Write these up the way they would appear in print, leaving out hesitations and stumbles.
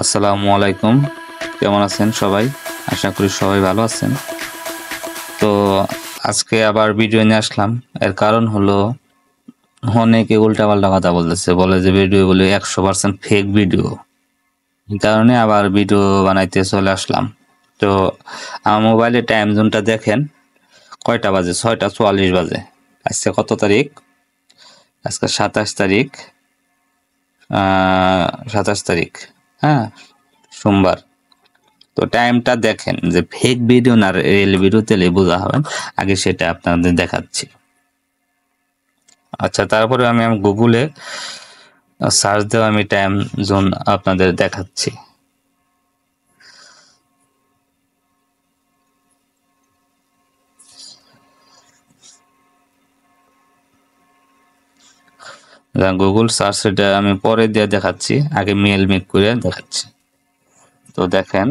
আসসালামু আলাইকুম, কেমন আছেন সবাই? আশা করি সবাই ভালো আছেন। তো আজকে আবার ভিডিও নিয়ে আসলাম। এর কারণ হলো অনেকে উল্টাপাল্টা কথা বলতেছে, বলে যে ভিডিওগুলো 100% ফেক ভিডিও। এই কারণে আবার ভিডিও বানাইতে চলে আসলাম। তো আমার মোবাইলে টাইম জোনটা দেখেন, কয়টা বাজে? 6টা 44 বাজে। আজকে কত তারিখ? আজকে 27 তারিখ। 27 তারিখ, হ্যাঁ, সোমবার। তো টাইমটা দেখেন যে ফেক ভিডিও না রিয়েল ভিডিও, তেলে বোঝা হবে। আগে সেটা আপনাদের দেখাচ্ছি। আচ্ছা, তারপরে আমি গুগলে সার্চ দেওয়া আমি টাইম জোন আপনাদের দেখাচ্ছি। গুগল সার্চ এটা আমি পরে দিয়ে দেখাচ্ছি, আগে মেল মেক করে দেখাচ্ছি। তো দেখেন,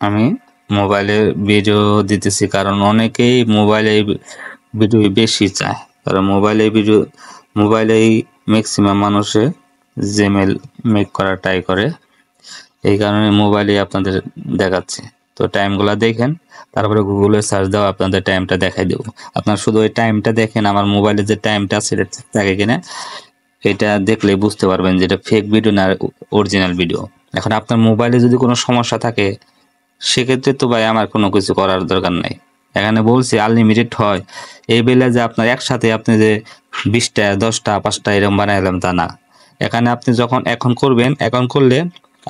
আমি মোবাইলে ভিডিও দিতেছি কারণ অনেকেই মোবাইলে ভিডিও বেশি চায়, কারণ মোবাইলেই ম্যাক্সিমাম মানুষে জিমেল মেক করার ট্রাই করে। এই কারণে মোবাইলে আপনাদের দেখাচ্ছে। তো টাইমগুলো দেখেন, তারপরে গুগলে সার্চ দেওয়া আপনাদের টাইমটা দেখাই দেবো। আপনার শুধু ওই টাইমটা দেখেন, আমার মোবাইলে যে টাইমটা আছে সেটা ঠিক থাকে কিনা, এটা দেখলে বুঝতে পারবেন যে এটা ফেক ভিডিও না অরিজিনাল ভিডিও। এখন আপনার মোবাইলে যদি কোনো সমস্যা থাকে, সেক্ষেত্রে তো ভাই আমার কোনো কিছু করার দরকার নাই। এখানে বলছি আনলিমিটেড হয়, এই বেলা যে আপনার একসাথে আপনি যে 20টা 10টা 5টা এরকম বানাইলাম তা না। এখানে আপনি যখন এখন করবেন, এখন করলে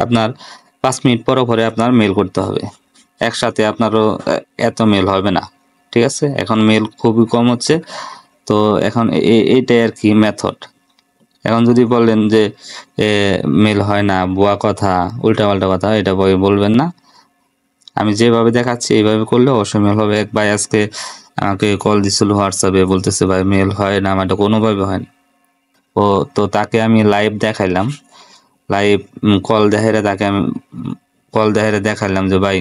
আপনার 5 মিনিট পরে পরে আপনার মেল করতে হবে। একসাথে আপনারও এত মেল হবে না, ঠিক আছে? এখন মেল খুবই কম হচ্ছে। তো এখন এইটাই আর কি মেথড। এখন যদি বলেন যে মেল হয় না, ভুয়া কথা, উল্টাপাল্টা কথা, এটা বলবেন না। আমি যেভাবে দেখাচ্ছি এইভাবে করলে অবশ্যই মেল হবে। এক ভাই আজকে আমাকে কল দিছিল হোয়াটসঅ্যাপে, বলতেছে ভাই মেল হয় না, আমারটা কোনোভাবে হয় না। ও, তো তাকে আমি লাইভ দেখাইলাম, লাইভ কল দেখাইরে দেখাইলাম যে ভাই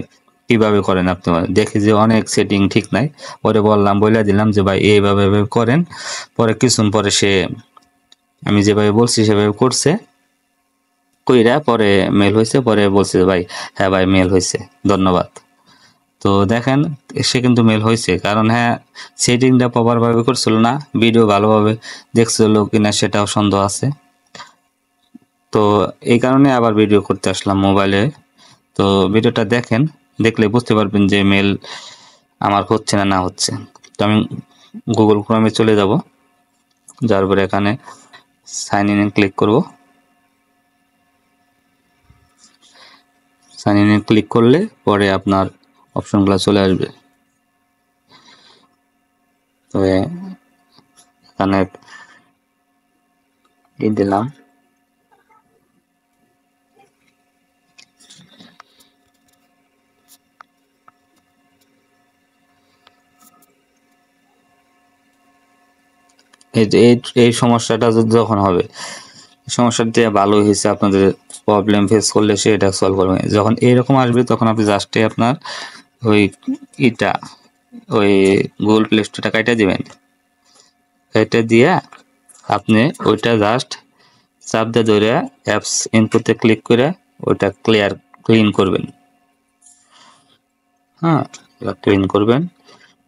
কিভাবে করেন আপনি। দেখি যে অনেক সেটিং ঠিক নাই, পরে বলে দিলাম যে ভাই এইভাবে করেন। পরে কিছুক্ষণ পরে সে আমি যেভাবে বলছি সেভাবে করছে, কইরা পরে মেল হয়েছে। পরে বলছে ভাই, হ্যাঁ ভাই মেল হয়েছে, ধন্যবাদ। তো দেখেন, সে কিন্তু মেল হয়েছে, কারণ হ্যাঁ, সেটিংটা প্রপারভাবে করছিল না, ভিডিও ভালোভাবে দেখছিল কিনা সেটাও সন্দেহ আছে। তো এই কারণে আবার ভিডিও করতে আসলাম মোবাইলে। তো ভিডিওটা দেখেন, দেখলে বুঝতে পারবেন যে মেল আমার হচ্ছে না না হচ্ছে। তো আমি গুগল ক্রোমে চলে যাব, যার পরে এখানে সাইন ইন ক্লিক করব। সাইন ইন ক্লিক করলে পরে আপনার অপশনগুলো চলে আসবে। তো এখানে দিলাম, এই সমস্যাটা যখন হবে, সমস্যাটা ভালো হয়েছে, আপনাদের প্রবলেম ফেস করলে সে এটা সলভ করবে। যখন এরকম আসবে তখন আপনি জাস্টে আপনার ওই ইটা ওই গুগল প্লে স্টোরটা কাইটা দিবেন। এটা দিয়ে আপনি ওইটা জাস্ট চাপ দিয়ে ধরে অ্যাপস ইনপুটে ক্লিক করে ওইটা ক্লিন করবেন। হ্যাঁ, ক্লিন করবেন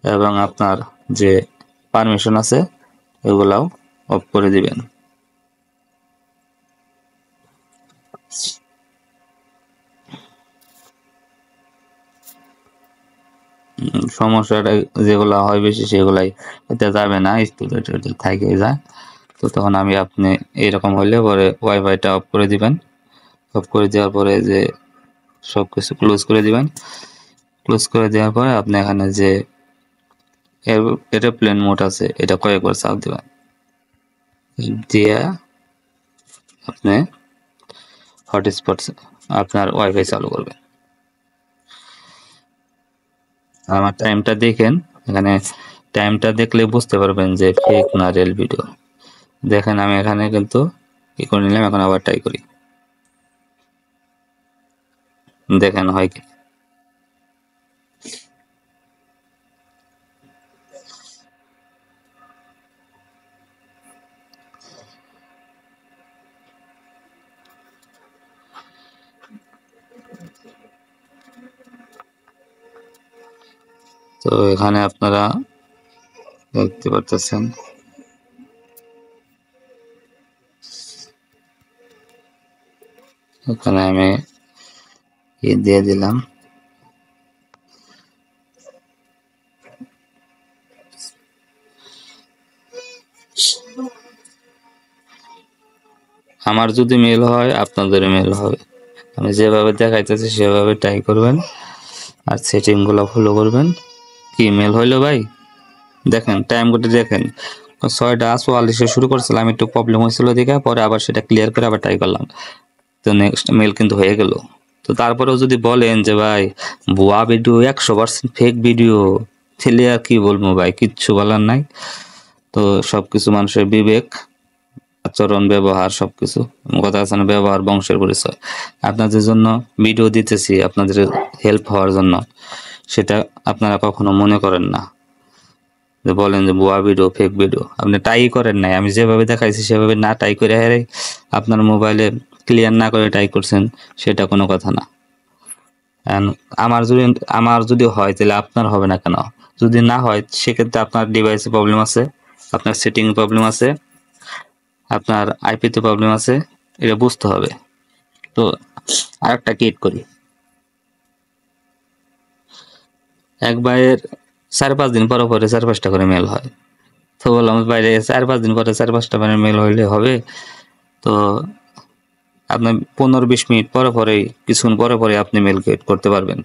এবং আপনার যে পারমিশন আছে এগুলাও অফ করে দিবেন। সমস্যাটা যেগুলো হয় বেশি সেগুলাই এটা যাবে না, থাকে যায়। তো তখন আপনি এরকম হইলে পরে ওয়াইফাইটা অফ করে দিবেন। অফ করে দেওয়ার পরে যে সব কিছু ক্লোজ করে দিবেন। ক্লোজ করে দেওয়ার পরে আপনি এখানে যে এরোপ্লেন মোড আছে এটা কয়েকবার চাপ দিবেন, দিয়ে আপনি হটস্পট আপনার ওয়াইফাই চালু করবেন। আমার টাইমটা দেখেন, এখানে টাইমটা দেখলে বুঝতে পারবেন যে ফেক না রিয়েল ভিডিও। দেখেন আমি এখানে কিন্তু কি করে নিলাম, এখন আবার ট্রাই করি, দেখেন হয় কি। তো এখানে আপনারা দেখতে পাচ্ছেন এখানে আমি দিয়ে দিলাম। আমার যদি মেল হয় আপনাদের মেল হবে। আমি যেভাবে দেখাইতেছি সেভাবে ট্রাই করবেন আর সেটিংগুলো ফলো করবেন। কি মেল হইলো ভাই? দেখেন টাইম কোডে দেখেন 6:44 শুরু করছিলাম, একটু প্রবলেম হয়েছিল দেখে পরে আবার সেটা ক্লিয়ার করে আবার ট্রাই করলাম। তো নেক্সট মেল কিন্তু হয়ে গেল। তো তারপরেও যদি বলেন যে ভাই ভুয়া ভিডিও 100% ফেক ভিডিও, ছেলে আর কি বলবো ভাই, কিচ্ছু বলার নাই। তো সবকিছু মানুষের বিবেক, আচরণ, ব্যবহার সবকিছু, কথা আছে না, ব্যবহার বংশের পরিচয়। আপনাদের জন্য ভিডিও দিতেছি আপনাদের হেল্প হওয়ার জন্য, সেটা আপনারা কখনো মনে করেন না যে বলেন যে ভুয়া ভিডিও ফেক ভিডিও। আপনি ট্রাই করেন নাই, আমি যেভাবে দেখাইছি সেভাবে না ট্রাই করে হেরে আপনার মোবাইলে ক্লিয়ার না করে ট্রাই করছেন, সেটা কোনো কথা না। আমার যদি হয় তাহলে আপনার হবে না কেন? যদি না হয় সেক্ষেত্রে আপনার ডিভাইসে প্রবলেম আছে, আপনার সেটিং প্রবলেম আছে, আপনার আইপিতে প্রবলেম আছে, এটা বুঝতে হবে। তো আরেকটা কিট করি, এক ভাইয়ের 4-5 দিন পরে 4-5টা করে মেল হয়। তো বললাম বাইরে 4-5 দিন পরে 4-5টা করে মেল হইলে হবে? তো আপনার 15-20 মিনিট পরে কিছুক্ষণ পরে আপনি মেল ক্রিয়েট করতে পারবেন।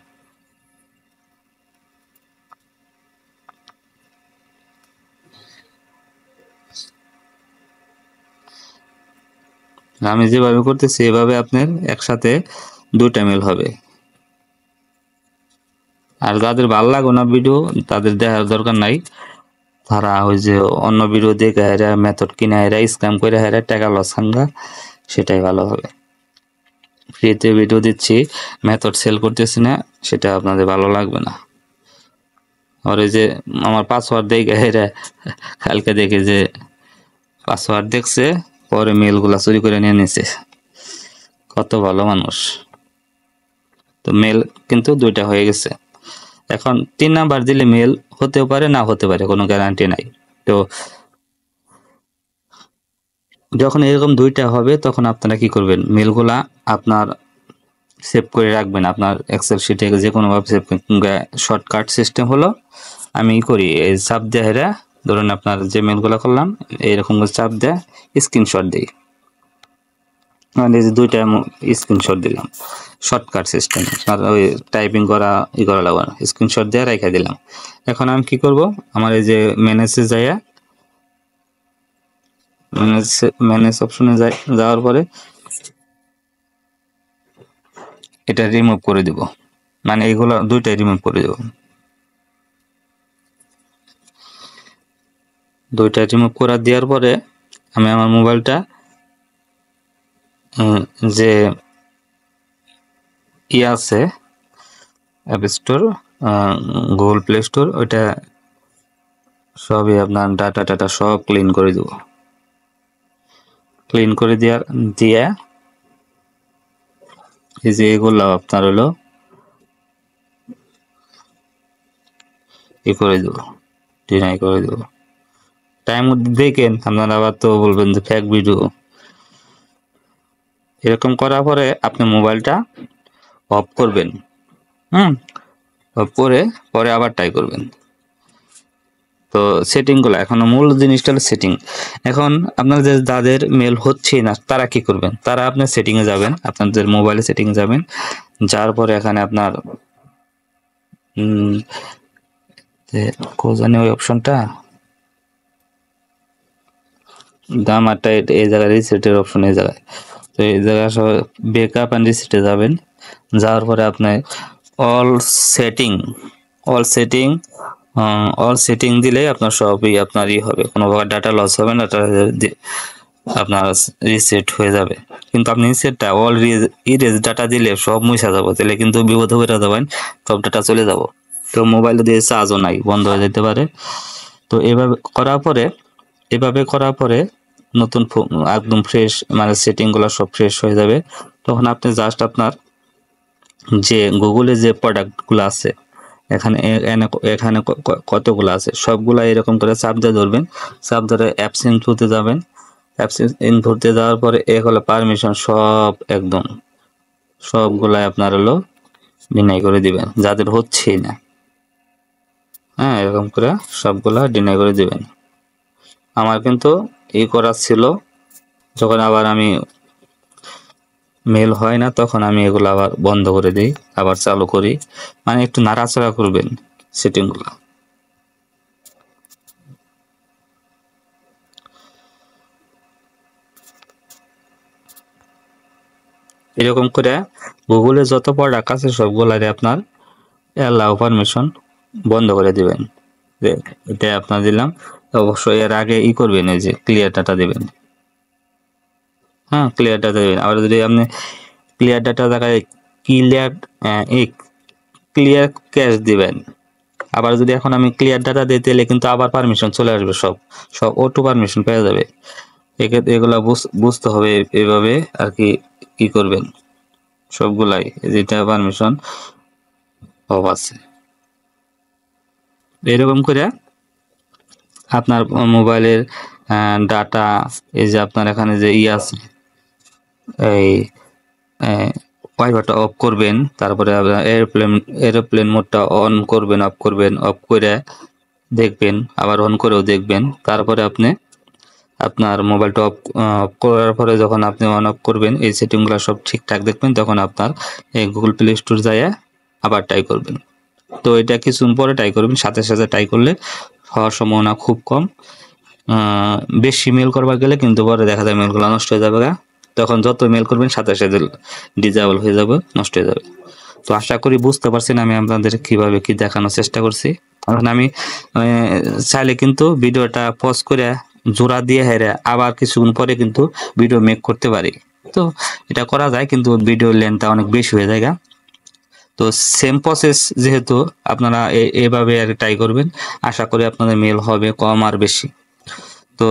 আমি যেভাবে করতেছি এভাবে আপনার একসাথে 2টা মেল হবে। আর যাদের ভালো লাগে না ভিডিও, তাদের দেখার দরকার নাই। তারা ওই যে অন্য ভিডিও দেখে হেরা মেথড কিনে হেরা স্ক্যাম করে হেরা টাকা লস খাঙ্গা, সেটাই ভালো হবে। ফ্রিতে ভিডিও দিচ্ছি, মেথড সেল করতেছি না, সেটা আপনাদের ভালো লাগবে না। আর এই যে আমার পাসওয়ার্ড দেখে হেরা কালকে দেখে যে পাসওয়ার্ড দেখছে, পরে মেলগুলা চুরি করে নিয়ে নিছে। কত ভালো মানুষ। তো মেল কিন্তু 2টা হয়ে গেছে। এখন 3 নাম্বার দিলে মেল হতেও পারে না হতে পারে, কোনো গ্যারান্টি নাই। তো যখন এরকম 2টা হবে তখন আপনারা কি করবেন, মেলগুলা আপনার সেভ করে রাখবেন আপনার এক্সেল শিটে, যে কোনোভাবে সেভ। শর্টকাট সিস্টেম হলো আমি করি এই চাপ দেয়া হেরা, ধরুন আপনার যে মেলগুলো করলাম এইরকম চাপ দেয়া স্ক্রিনশট দিই, মানে এই যে 2টা স্ক্রিনশট দিলাম। শর্টকাট সিস্টেম, আর ওই টাইপিং করা করা লাগবে না, স্ক্রিনশট দিয়ে রেখে দিলাম। এখন আমি কি করব, আমার এই যে ম্যানেজে যাইয়া ম্যানেজ অপশনে যাওয়ার পরে এটা রিমুভ করে দিব, মানে এইগুলো 2টাই রিমুভ করে দেব। 2টা রিমুভ করে দেওয়ার পরে আমি আমার মোবাইলটা যে আছে app store, Google play store, ওইটা সবই আপনার ডাটা সব ক্লিন করে দেব। ক্লিন করে দিয়ে এই যে এগুলো আপনার হলো করে দেবো, ডিনাই করে দেবো। টাইম দেখেন আপনারা আবার তো বলবেন যে ফেক ভিডিও। এরকম করার পরে আপনি মোবাইলটা অফ করবেন, অফ করে পরে আবার ট্রাই করবেন। তো সেটিংগুলো, এখন মূল জিনিসটা হলো সেটিং। এখন আপনার যাদের মেল হচ্ছে না তারা কি করবেন, তারা আপনার সেটিংয়ে যাবেন, আপনাদের মোবাইলে সেটিংয়ে যাবেন, যার পরে এখানে আপনার জানি ওই অপশনটা দাম আটটা, এই জায়গায় রিসেটের অপশন এই জায়গায়। তো এই জায়গায় সব ব্যাকআপ অ্যান্ড রিসেটে যাবেন, যাওয়ার পরে আপনি অল সেটিং দিলে আপনার সবই আপনার হবে, কোনো প্রকার ডাটা লস হবে না, আপনার রিসেট হয়ে যাবে। কিন্তু আপনি রিসেটটা অল ইরেজ ডাটা দিলে সব মুছা যাবো, তাহলে কিন্তু বিপদে পড়ে যাবেন, সব ডাটা চলে যাব। তো মোবাইলে দিয়ে চার্জও নাই, বন্ধ হয়ে যেতে পারে। তো এভাবে করার পরে নতুন একদম ফ্রেশ, মানে সেটিংগুলো সব ফ্রেশ হয়ে যাবে। তখন আপনি জাস্ট আপনার যে গুগলে যে প্রোডাক্টগুলো আছে, এখানে এখানে কতগুলো আছে সবগুলা এরকম করে চাপ দিয়ে ধরবেন, চাপ ধরে অ্যাপস ইনফোতে যাবেন, অ্যাপস ইনফোতে যাওয়ার পরে হলো পারমিশন সব একদম সবগুলাই আপনার হলো ডিনাই করে দিবেন যাদের হচ্ছেই না। হ্যাঁ, এরকম করে সবগুলা ডিনাই করে দিবেন। আমার কিন্তু এই করা ছিল, যখন আবার আমি মেল হয় না তখন আমি এগুলো আবার বন্ধ করে দিই, আবার চালু করি। মানে একটু নাড়াচাড়া করবেন সেটিংগুলো। এরকম করে গুগলে যত প্রোডাক্ট আছে সবগুলারে আপনার অ্যালাউ পারমিশন বন্ধ করে দিবেন। এটা আপনার দিলাম। অবশ্যই এর আগে করবেন, এই যে ক্লিয়ার ডাটা দিবেন। হ্যাঁ, ক্লিয়ার ডাটা দিবেন। আবার যদি আপনি ক্লিয়ার ডাটা জায়গায় ক্লিয়ার ক্লিয়ার ক্যাশ দিবেন। আবার যদি এখন আমি ক্লিয়ার ডাটা দিই তাহলে কিন্তু আবার পারমিশন চলে আসবে, সব অটো পারমিশন পেয়ে যাবে। এগুলা বুঝতে হবে এভাবে আর কি করবেন সবগুলাই, যেটা পারমিশন অফ আছে। এরকম করে আপনার মোবাইলের ডাটা, এই যে আপনার এখানে যে আছে এই ওয়াইফাইটা অফ করবেন, তারপরে আপনার এরোপ্লেন মোডটা অন করবেন, অফ করে দেখবেন, আবার অন করেও দেখবেন। তারপরে আপনি আপনার মোবাইলটা অফ করার পরে যখন আপনি অন অফ করবেন, এই সেটিংগুলো সব ঠিকঠাক দেখবেন, তখন আপনার এই গুগল প্লে স্টোর যায় আবার ট্রাই করবেন। তো এটা কিছুদিন পরে ট্রাই করবেন, সাথে সাথে ট্রাই করলে হওয়ার সম্ভাবনা খুব কম। বেশি মেল করবার গেলে কিন্তু পরে দেখা যায় মেলগুলো নষ্ট হয়ে যাবে, তখন যত মেল করবেন সাথে সাথে ডিজেবল হয়ে যাবে, নষ্ট হয়ে যাবে। তো আশা করি বুঝতে পারছেন আমি আপনাদের কিভাবে কি দেখানোর চেষ্টা করছি। এখন আমি চাইলে কিন্তু ভিডিওটা পজ করে জোড়া দিয়ে হেরে আবার কিছুক্ষণ পরে কিন্তু ভিডিও মেক করতে পারি। তো এটা করা যায়, কিন্তু ভিডিও লেন্থটা অনেক বেশি হয়ে যায়। তো সেম প্রসেস যেহেতু আপনারা এভাবে আর ট্রাই করবেন, আশা করি আপনাদের মেল হবে কম আর বেশি। তো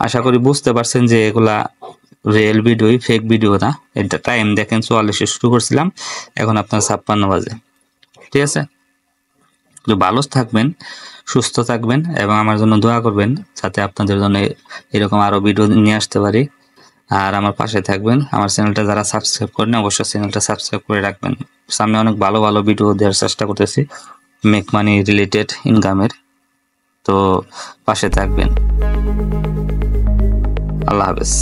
আশা করি বুঝতে পারছেন যে এগুলা রিয়েল ভিডিও, ফেক ভিডিও না। এটা টাইম দেখেন 44 শুরু করছিলাম, এখন আপনার 56 বাজে। ঠিক আছে, তো ভালো থাকবেন, সুস্থ থাকবেন এবং আমার জন্য দোয়া করবেন, যাতে আপনাদের জন্য এরকম আরো ভিডিও নিয়ে আসতে পারি। আর আমার পাশে থাকবেন। আমার চ্যানেলটা যারা সাবস্ক্রাইব করেন অবশ্যই চ্যানেলটা সাবস্ক্রাইব করে রাখবেন। সামনে অনেক ভালো ভালো ভিডিও দেওয়ার চেষ্টা করতেছি, মেক মানি রিলেটেড, ইনকামের। তো পাশে থাকবেন। আল্লাহ হাফেজ।